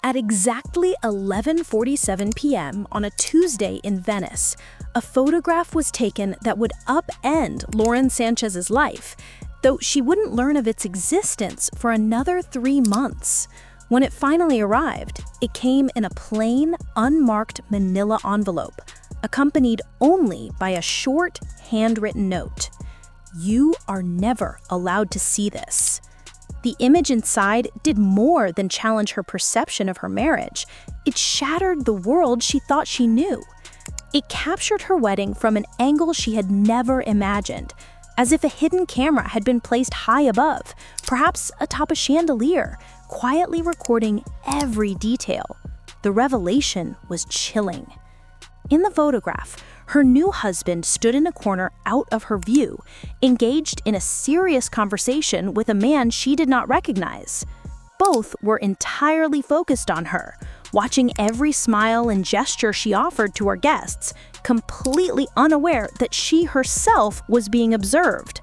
At exactly 11:47 p.m. on a Tuesday in Venice, a photograph was taken that would upend Lauren Sanchez's life, though she wouldn't learn of its existence for another 3 months. When it finally arrived, it came in a plain, unmarked Manila envelope, accompanied only by a short, handwritten note. "You are never allowed to see this." The image inside did more than challenge her perception of her marriage. It shattered the world she thought she knew. It captured her wedding from an angle she had never imagined, as if a hidden camera had been placed high above, perhaps atop a chandelier, quietly recording every detail. The revelation was chilling. In the photograph, her new husband stood in a corner out of her view, engaged in a serious conversation with a man she did not recognize. Both were entirely focused on her, watching every smile and gesture she offered to her guests, completely unaware that she herself was being observed.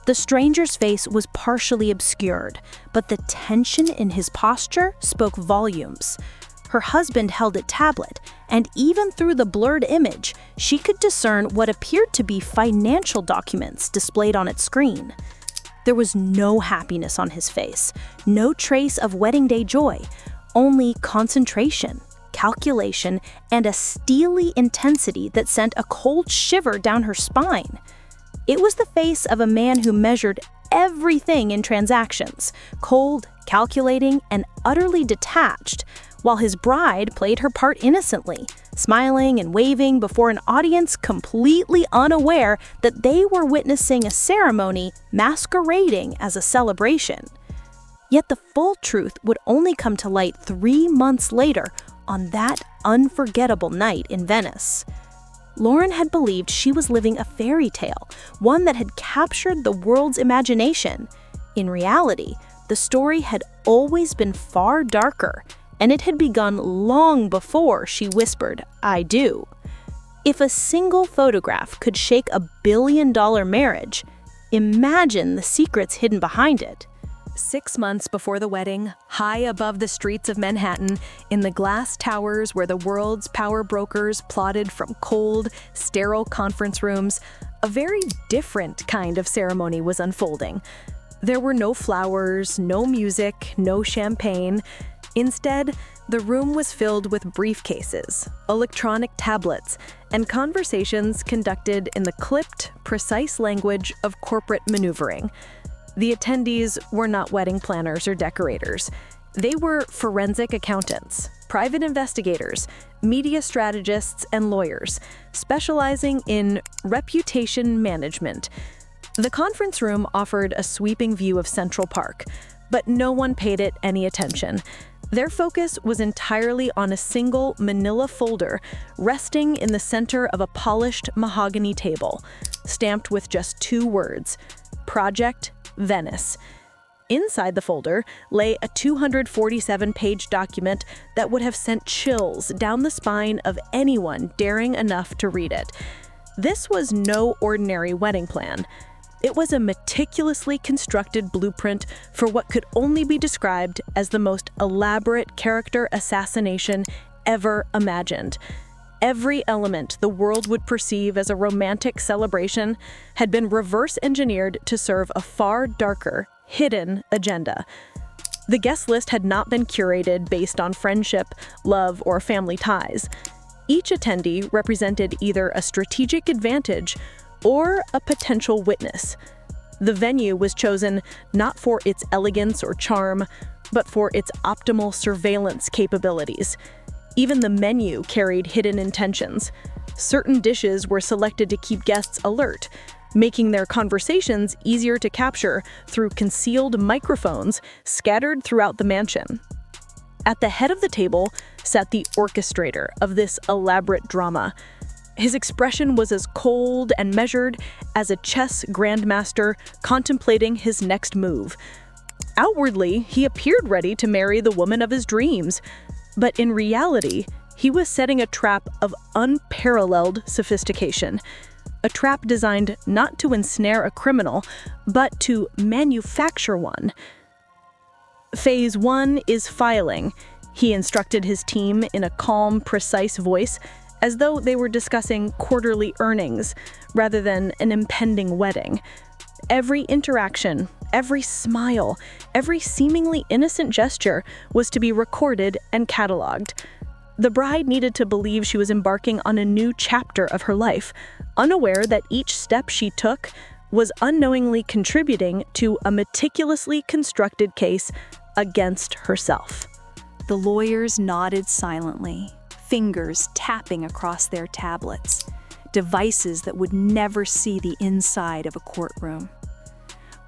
The stranger's face was partially obscured, but the tension in his posture spoke volumes. Her husband held a tablet, and even through the blurred image, she could discern what appeared to be financial documents displayed on its screen. There was no happiness on his face, no trace of wedding day joy, only concentration, calculation, and a steely intensity that sent a cold shiver down her spine. It was the face of a man who measured everything in transactions, cold, calculating, and utterly detached, while his bride played her part innocently, smiling and waving before an audience completely unaware that they were witnessing a ceremony masquerading as a celebration. Yet the full truth would only come to light 3 months later on that unforgettable night in Venice. Lauren had believed she was living a fairy tale, one that had captured the world's imagination. In reality, the story had always been far darker, and it had begun long before she whispered, "I do." If a single photograph could shake a billion-dollar marriage, imagine the secrets hidden behind it. 6 months before the wedding, high above the streets of Manhattan, in the glass towers where the world's power brokers plotted from cold, sterile conference rooms, a very different kind of ceremony was unfolding. There were no flowers, no music, no champagne. Instead, the room was filled with briefcases, electronic tablets, and conversations conducted in the clipped, precise language of corporate maneuvering. The attendees were not wedding planners or decorators. They were forensic accountants, private investigators, media strategists, and lawyers, specializing in reputation management. The conference room offered a sweeping view of Central Park, but no one paid it any attention. Their focus was entirely on a single manila folder resting in the center of a polished mahogany table, stamped with just 2 words, Project Venice. Inside the folder lay a 247-page document that would have sent chills down the spine of anyone daring enough to read it. This was no ordinary wedding plan. It was a meticulously constructed blueprint for what could only be described as the most elaborate character assassination ever imagined. Every element the world would perceive as a romantic celebration had been reverse-engineered to serve a far darker, hidden agenda. The guest list had not been curated based on friendship, love, or family ties. Each attendee represented either a strategic advantage or a potential witness. The venue was chosen not for its elegance or charm, but for its optimal surveillance capabilities. Even the menu carried hidden intentions. Certain dishes were selected to keep guests alert, making their conversations easier to capture through concealed microphones scattered throughout the mansion. At the head of the table sat the orchestrator of this elaborate drama. His expression was as cold and measured as a chess grandmaster contemplating his next move. Outwardly, he appeared ready to marry the woman of his dreams, but in reality, he was setting a trap of unparalleled sophistication. A trap designed not to ensnare a criminal, but to manufacture one. Phase 1 is filing. he instructed his team in a calm, precise voice, as though they were discussing quarterly earnings rather than an impending wedding. Every interaction, every smile, every seemingly innocent gesture was to be recorded and cataloged. The bride needed to believe she was embarking on a new chapter of her life, unaware that each step she took was unknowingly contributing to a meticulously constructed case against herself. The lawyers nodded silently, fingers tapping across their tablets, devices that would never see the inside of a courtroom.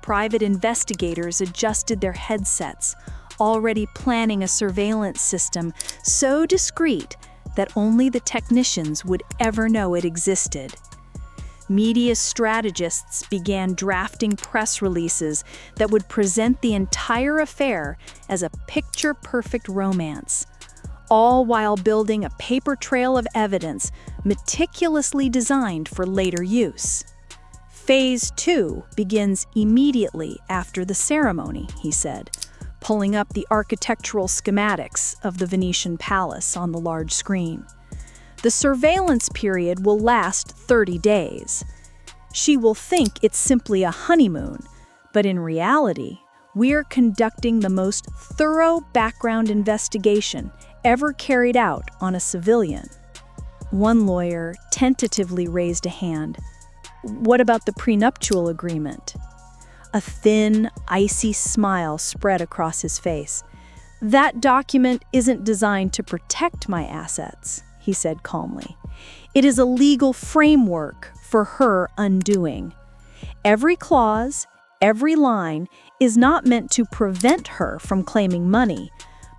Private investigators adjusted their headsets, already planning a surveillance system so discreet that only the technicians would ever know it existed. Media strategists began drafting press releases that would present the entire affair as a picture-perfect romance, all while building a paper trail of evidence meticulously designed for later use. Phase 2 begins immediately after the ceremony, he said, pulling up the architectural schematics of the Venetian palace on the large screen. The surveillance period will last 30 days. She will think it's simply a honeymoon, but in reality, we're conducting the most thorough background investigation ever carried out on a civilian. One lawyer tentatively raised a hand. What about the prenuptial agreement? A thin, icy smile spread across his face. That document isn't designed to protect my assets, he said calmly. It is a legal framework for her undoing. Every clause, every line is not meant to prevent her from claiming money,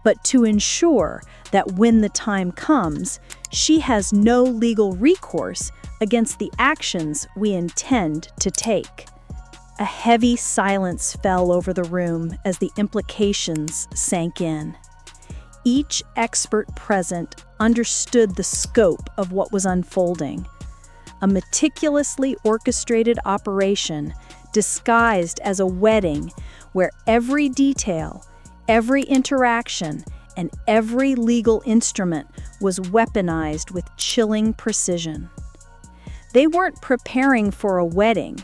but to ensure that when the time comes, she has no legal recourse against the actions we intend to take. A heavy silence fell over the room as the implications sank in. Each expert present understood the scope of what was unfolding. A meticulously orchestrated operation disguised as a wedding where every detail, every interaction, and every legal instrument was weaponized with chilling precision. They weren't preparing for a wedding.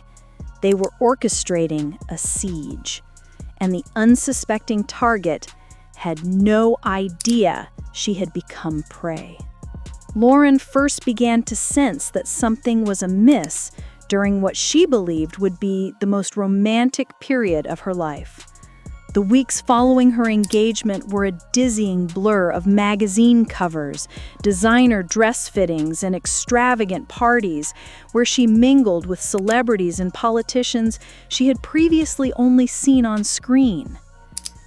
They were orchestrating a siege, and the unsuspecting target had no idea she had become prey. Lauren first began to sense that something was amiss during what she believed would be the most romantic period of her life. The weeks following her engagement were a dizzying blur of magazine covers, designer dress fittings, and extravagant parties where she mingled with celebrities and politicians she had previously only seen on screen.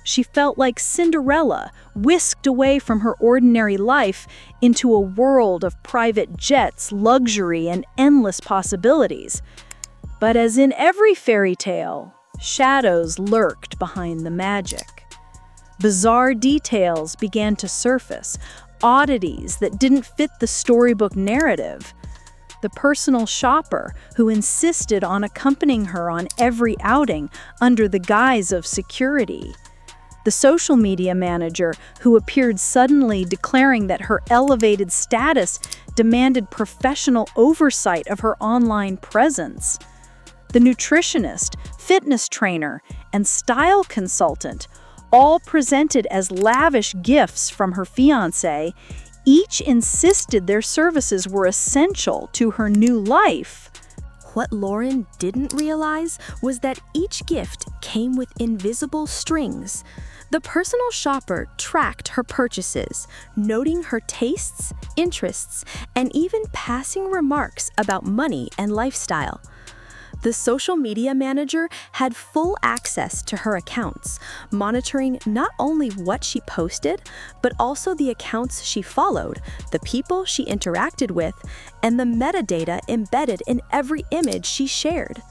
She felt like Cinderella, whisked away from her ordinary life into a world of private jets, luxury, and endless possibilities. But as in every fairy tale, shadows lurked behind the magic. Bizarre details began to surface, oddities that didn't fit the storybook narrative. The personal shopper who insisted on accompanying her on every outing under the guise of security. The social media manager who appeared suddenly declaring that her elevated status demanded professional oversight of her online presence. The nutritionist, fitness trainer, and style consultant, all presented as lavish gifts from her fiancé, each insisted their services were essential to her new life. What Lauren didn't realize was that each gift came with invisible strings. The personal shopper tracked her purchases, noting her tastes, interests, and even passing remarks about money and lifestyle. The social media manager had full access to her accounts, monitoring not only what she posted, but also the accounts she followed, the people she interacted with, and the metadata embedded in every image she shared.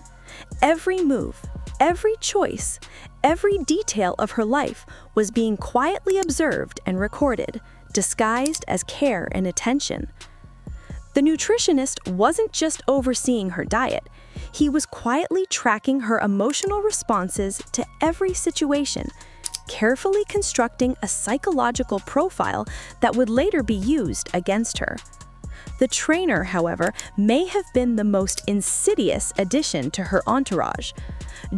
Every move, every choice, every detail of her life was being quietly observed and recorded, disguised as care and attention. The nutritionist wasn't just overseeing her diet. He was quietly tracking her emotional responses to every situation, carefully constructing a psychological profile that would later be used against her. The trainer, however, may have been the most insidious addition to her entourage.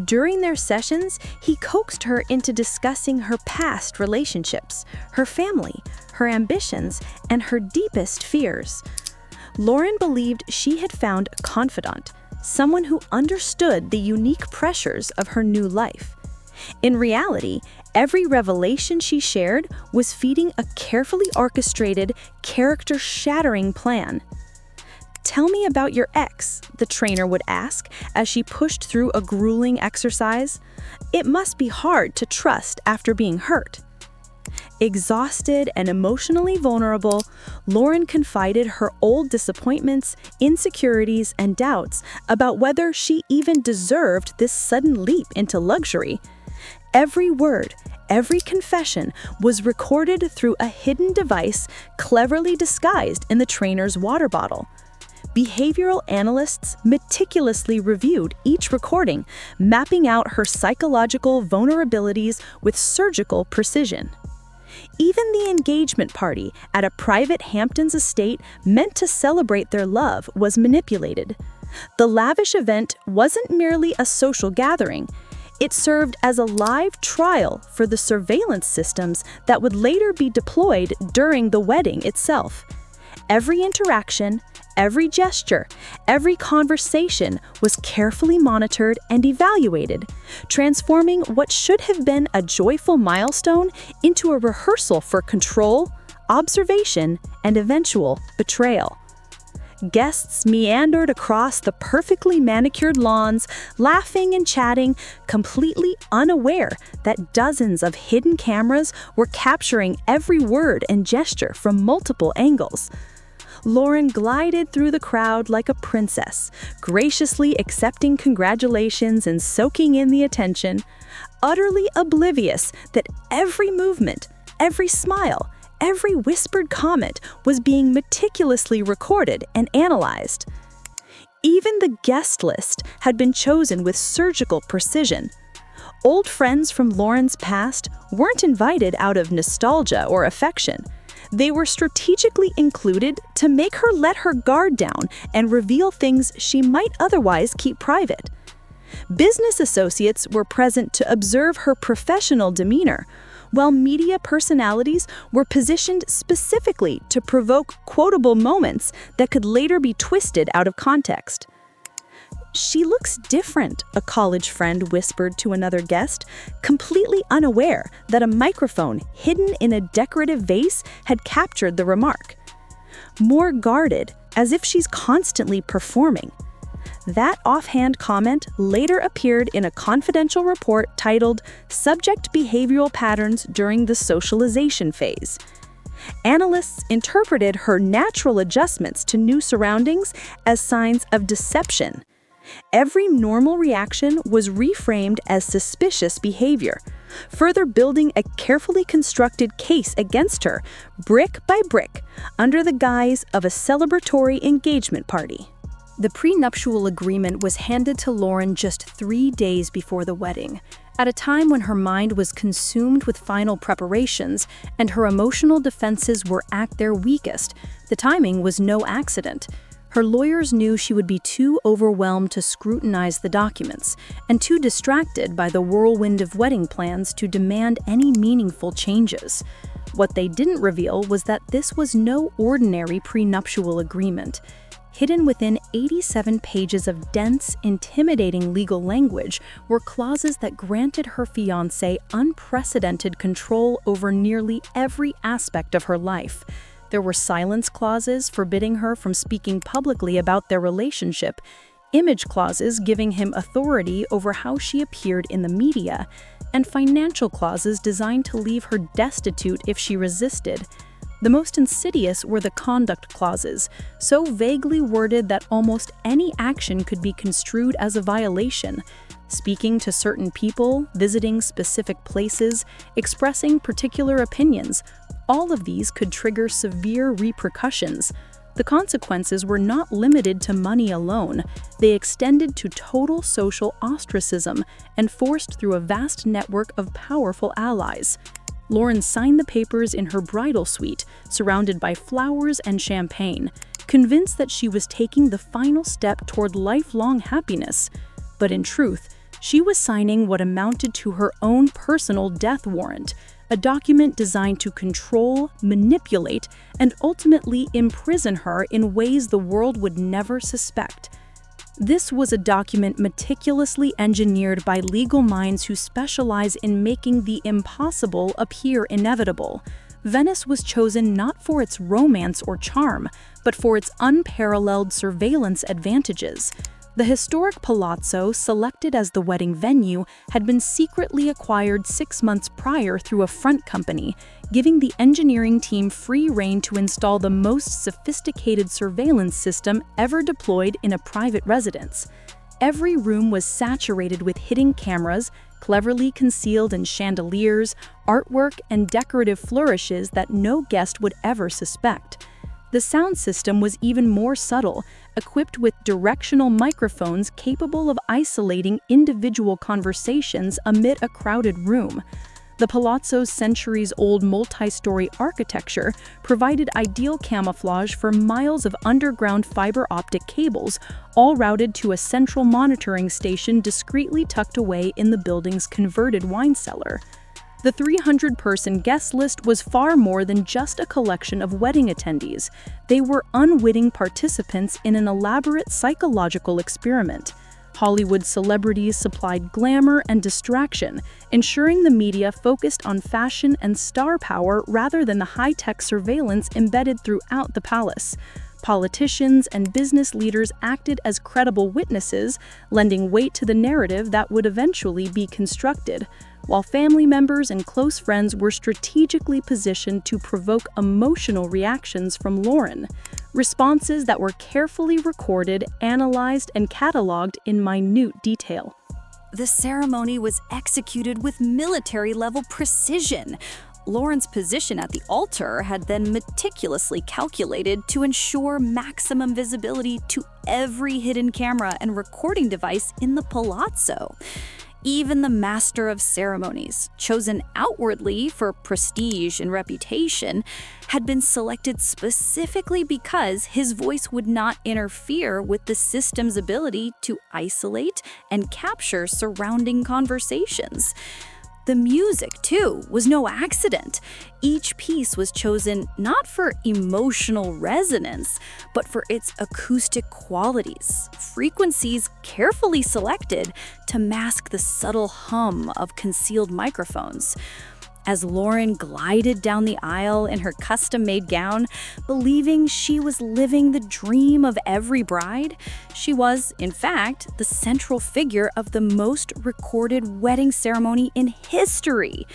During their sessions, he coaxed her into discussing her past relationships, her family, her ambitions, and her deepest fears. Lauren believed she had found a confidant, someone who understood the unique pressures of her new life. In reality, every revelation she shared was feeding a carefully orchestrated, character-shattering plan. "Tell me about your ex," the trainer would ask as she pushed through a grueling exercise. "It must be hard to trust after being hurt." Exhausted and emotionally vulnerable, Lauren confided her old disappointments, insecurities, and doubts about whether she even deserved this sudden leap into luxury. Every word, every confession was recorded through a hidden device cleverly disguised in the trainer's water bottle. Behavioral analysts meticulously reviewed each recording, mapping out her psychological vulnerabilities with surgical precision. Even the engagement party at a private Hamptons estate meant to celebrate their love was manipulated. The lavish event wasn't merely a social gathering. It served as a live trial for the surveillance systems that would later be deployed during the wedding itself. Every interaction, every gesture, every conversation was carefully monitored and evaluated, transforming what should have been a joyful milestone into a rehearsal for control, observation, and eventual betrayal. Guests meandered across the perfectly manicured lawns, laughing and chatting, completely unaware that dozens of hidden cameras were capturing every word and gesture from multiple angles. Lauren glided through the crowd like a princess, graciously accepting congratulations and soaking in the attention, utterly oblivious that every movement, every smile, every whispered comment was being meticulously recorded and analyzed. Even the guest list had been chosen with surgical precision. Old friends from Lauren's past weren't invited out of nostalgia or affection. They were strategically included to make her let her guard down and reveal things she might otherwise keep private. Business associates were present to observe her professional demeanor, while media personalities were positioned specifically to provoke quotable moments that could later be twisted out of context. "She looks different," a college friend whispered to another guest, completely unaware that a microphone hidden in a decorative vase had captured the remark. "More guarded, as if she's constantly performing." That offhand comment later appeared in a confidential report titled "Subject Behavioral Patterns During the Socialization Phase." Analysts interpreted her natural adjustments to new surroundings as signs of deception. Every normal reaction was reframed as suspicious behavior, further building a carefully constructed case against her, brick by brick, under the guise of a celebratory engagement party. The prenuptial agreement was handed to Lauren just 3 days before the wedding, at a time when her mind was consumed with final preparations and her emotional defenses were at their weakest. The timing was no accident. Her lawyers knew she would be too overwhelmed to scrutinize the documents and too distracted by the whirlwind of wedding plans to demand any meaningful changes. What they didn't reveal was that this was no ordinary prenuptial agreement. Hidden within 87 pages of dense, intimidating legal language were clauses that granted her fiancé unprecedented control over nearly every aspect of her life. There were silence clauses forbidding her from speaking publicly about their relationship, image clauses giving him authority over how she appeared in the media, and financial clauses designed to leave her destitute if she resisted. The most insidious were the conduct clauses, so vaguely worded that almost any action could be construed as a violation. Speaking to certain people, visiting specific places, expressing particular opinions, all of these could trigger severe repercussions. The consequences were not limited to money alone. They extended to total social ostracism, enforced through a vast network of powerful allies. Lauren signed the papers in her bridal suite, surrounded by flowers and champagne, convinced that she was taking the final step toward lifelong happiness. But in truth, she was signing what amounted to her own personal death warrant, a document designed to control, manipulate, and ultimately imprison her in ways the world would never suspect. This was a document meticulously engineered by legal minds who specialize in making the impossible appear inevitable. Venice was chosen not for its romance or charm, but for its unparalleled surveillance advantages. The historic palazzo, selected as the wedding venue, had been secretly acquired 6 months prior through a front company, giving the engineering team free rein to install the most sophisticated surveillance system ever deployed in a private residence. Every room was saturated with hidden cameras, cleverly concealed in chandeliers, artwork, and decorative flourishes that no guest would ever suspect. The sound system was even more subtle, equipped with directional microphones capable of isolating individual conversations amid a crowded room. The palazzo's centuries-old multi-story architecture provided ideal camouflage for miles of underground fiber optic cables, all routed to a central monitoring station discreetly tucked away in the building's converted wine cellar. The 300-person guest list was far more than just a collection of wedding attendees. They were unwitting participants in an elaborate psychological experiment. Hollywood celebrities supplied glamour and distraction, ensuring the media focused on fashion and star power rather than the high-tech surveillance embedded throughout the palace. Politicians and business leaders acted as credible witnesses, lending weight to the narrative that would eventually be constructed, while family members and close friends were strategically positioned to provoke emotional reactions from Lauren, responses that were carefully recorded, analyzed, and cataloged in minute detail. The ceremony was executed with military-level precision. Lauren's position at the altar had been meticulously calculated to ensure maximum visibility to every hidden camera and recording device in the palazzo. Even the master of ceremonies, chosen outwardly for prestige and reputation, had been selected specifically because his voice would not interfere with the system's ability to isolate and capture surrounding conversations. The music, too, was no accident. Each piece was chosen not for emotional resonance, but for its acoustic qualities, frequencies carefully selected to mask the subtle hum of concealed microphones. As Lauren glided down the aisle in her custom-made gown, believing she was living the dream of every bride, she was, in fact, the central figure of the most recorded wedding ceremony in history.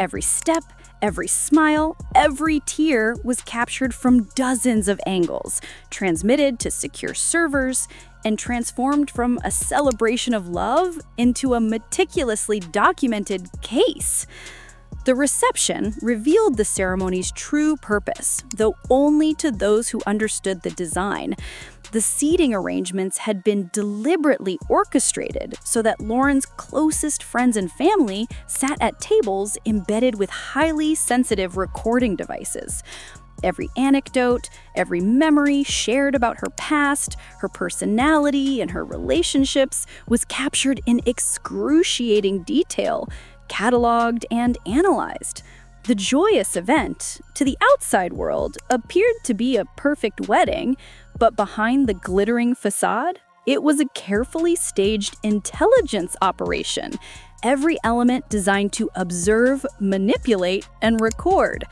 Every step, every smile, every tear was captured from dozens of angles, transmitted to secure servers, and transformed from a celebration of love into a meticulously documented case. The reception revealed the ceremony's true purpose, though only to those who understood the design. The seating arrangements had been deliberately orchestrated so that Lauren's closest friends and family sat at tables embedded with highly sensitive recording devices. Every anecdote, every memory shared about her past, her personality, and her relationships was captured in excruciating detail, cataloged and analyzed. The joyous event, to the outside world, appeared to be a perfect wedding, but behind the glittering facade, it was a carefully staged intelligence operation, every element designed to observe, manipulate, and record.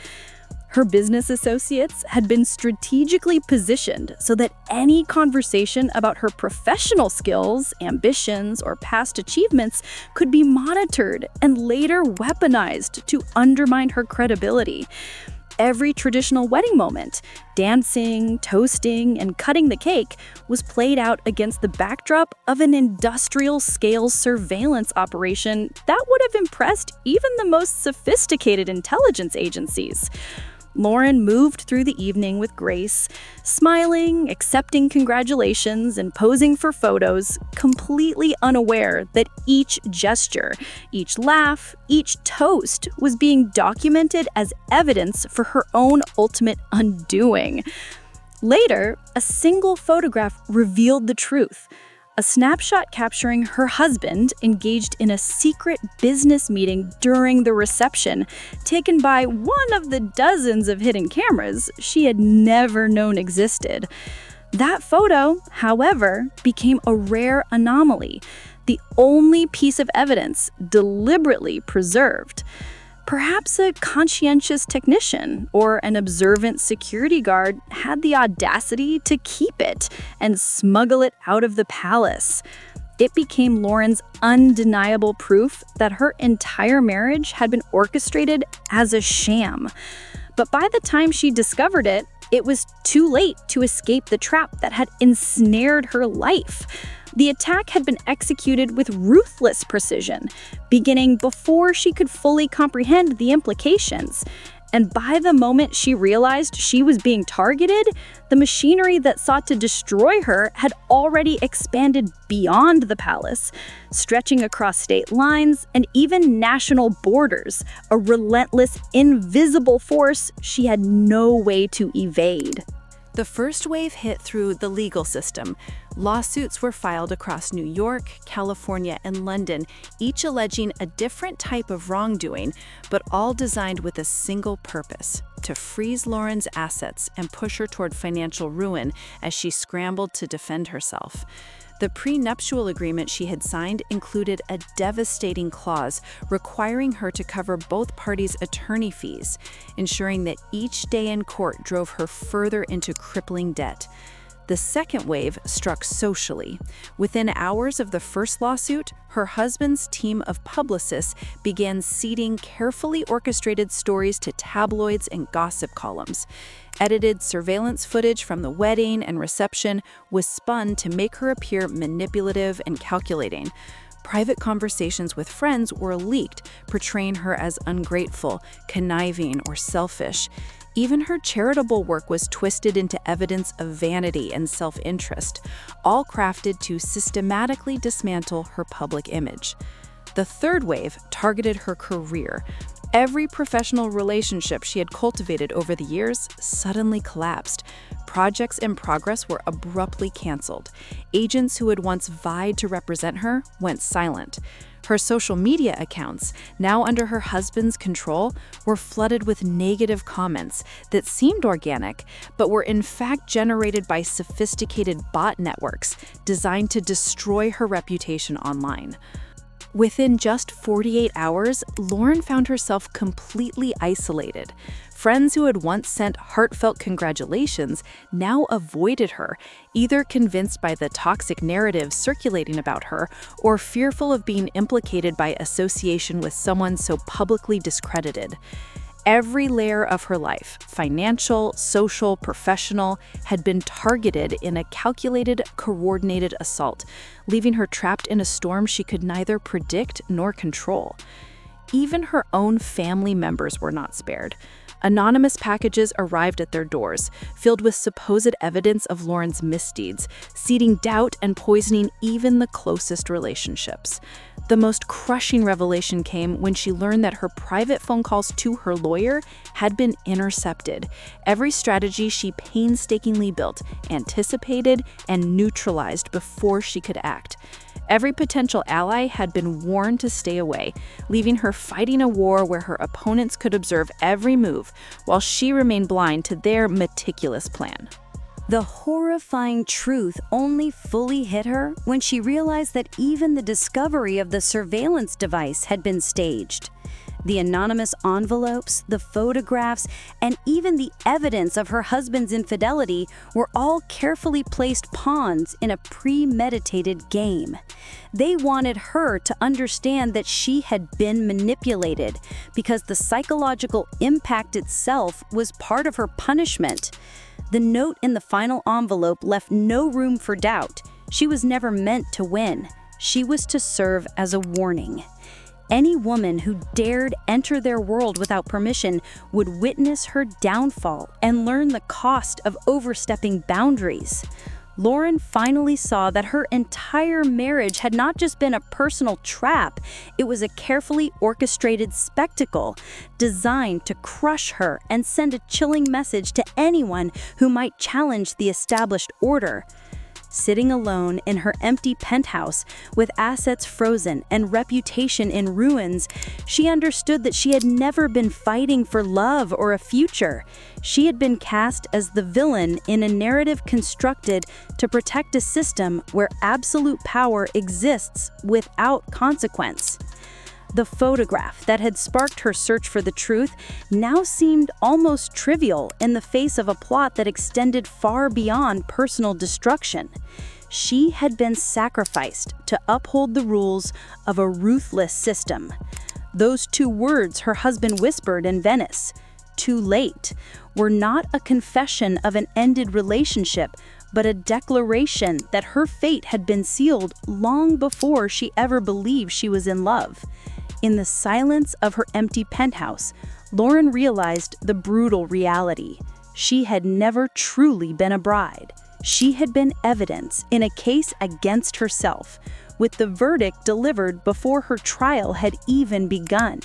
Her business associates had been strategically positioned so that any conversation about her professional skills, ambitions, or past achievements could be monitored and later weaponized to undermine her credibility. Every traditional wedding moment, dancing, toasting, and cutting the cake, was played out against the backdrop of an industrial-scale surveillance operation that would have impressed even the most sophisticated intelligence agencies. Lauren moved through the evening with grace, smiling, accepting congratulations, and posing for photos, completely unaware that each gesture, each laugh, each toast was being documented as evidence for her own ultimate undoing. Later, a single photograph revealed the truth. A snapshot capturing her husband engaged in a secret business meeting during the reception, taken by one of the dozens of hidden cameras she had never known existed. That photo, however, became a rare anomaly, the only piece of evidence deliberately preserved. Perhaps a conscientious technician or an observant security guard had the audacity to keep it and smuggle it out of the palace. It became Lauren's undeniable proof that her entire marriage had been orchestrated as a sham. But by the time she discovered it, it was too late to escape the trap that had ensnared her life. The attack had been executed with ruthless precision, beginning before she could fully comprehend the implications. And by the moment she realized she was being targeted, the machinery that sought to destroy her had already expanded beyond the palace, stretching across state lines and even national borders, a relentless, invisible force she had no way to evade. The first wave hit through the legal system. Lawsuits were filed across New York, California, and London, each alleging a different type of wrongdoing, but all designed with a single purpose: to freeze Lauren's assets and push her toward financial ruin as she scrambled to defend herself. The prenuptial agreement she had signed included a devastating clause requiring her to cover both parties' attorney fees, ensuring that each day in court drove her further into crippling debt. The second wave struck socially. Within hours of the first lawsuit, her husband's team of publicists began seeding carefully orchestrated stories to tabloids and gossip columns. Edited surveillance footage from the wedding and reception was spun to make her appear manipulative and calculating. Private conversations with friends were leaked, portraying her as ungrateful, conniving, or selfish. Even her charitable work was twisted into evidence of vanity and self-interest, all crafted to systematically dismantle her public image. The third wave targeted her career. Every professional relationship she had cultivated over the years suddenly collapsed. Projects in progress were abruptly canceled. Agents who had once vied to represent her went silent. Her social media accounts, now under her husband's control, were flooded with negative comments that seemed organic, but were in fact generated by sophisticated bot networks designed to destroy her reputation online. Within just 48 hours, Lauren found herself completely isolated. Friends who had once sent heartfelt congratulations now avoided her, either convinced by the toxic narrative circulating about her or fearful of being implicated by association with someone so publicly discredited. Every layer of her life, financial, social, professional, had been targeted in a calculated, coordinated assault, leaving her trapped in a storm she could neither predict nor control. Even her own family members were not spared. Anonymous packages arrived at their doors, filled with supposed evidence of Lauren's misdeeds, seeding doubt and poisoning even the closest relationships. The most crushing revelation came when she learned that her private phone calls to her lawyer had been intercepted. Every strategy she painstakingly built, anticipated, and neutralized before she could act. Every potential ally had been warned to stay away, leaving her fighting a war where her opponents could observe every move, while she remained blind to their meticulous plan. The horrifying truth only fully hit her when she realized that even the discovery of the surveillance device had been staged. The anonymous envelopes, the photographs, and even the evidence of her husband's infidelity were all carefully placed pawns in a premeditated game. They wanted her to understand that she had been manipulated because the psychological impact itself was part of her punishment. The note in the final envelope left no room for doubt. She was never meant to win. She was to serve as a warning. Any woman who dared enter their world without permission would witness her downfall and learn the cost of overstepping boundaries. Lauren finally saw that her entire marriage had not just been a personal trap, it was a carefully orchestrated spectacle designed to crush her and send a chilling message to anyone who might challenge the established order. Sitting alone in her empty penthouse, with assets frozen and reputation in ruins, she understood that she had never been fighting for love or a future. She had been cast as the villain in a narrative constructed to protect a system where absolute power exists without consequence. The photograph that had sparked her search for the truth now seemed almost trivial in the face of a plot that extended far beyond personal destruction. She had been sacrificed to uphold the rules of a ruthless system. Those two words her husband whispered in Venice, "too late," were not a confession of an ended relationship, but a declaration that her fate had been sealed long before she ever believed she was in love. In the silence of her empty penthouse, Lauren realized the brutal reality. She had never truly been a bride. She had been evidence in a case against herself, with the verdict delivered before her trial had even begun.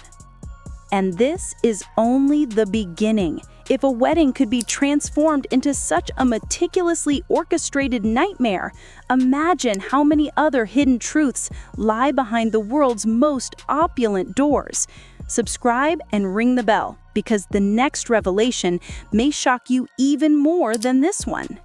And this is only the beginning. If a wedding could be transformed into such a meticulously orchestrated nightmare, imagine how many other hidden truths lie behind the world's most opulent doors. Subscribe and ring the bell, because the next revelation may shock you even more than this one.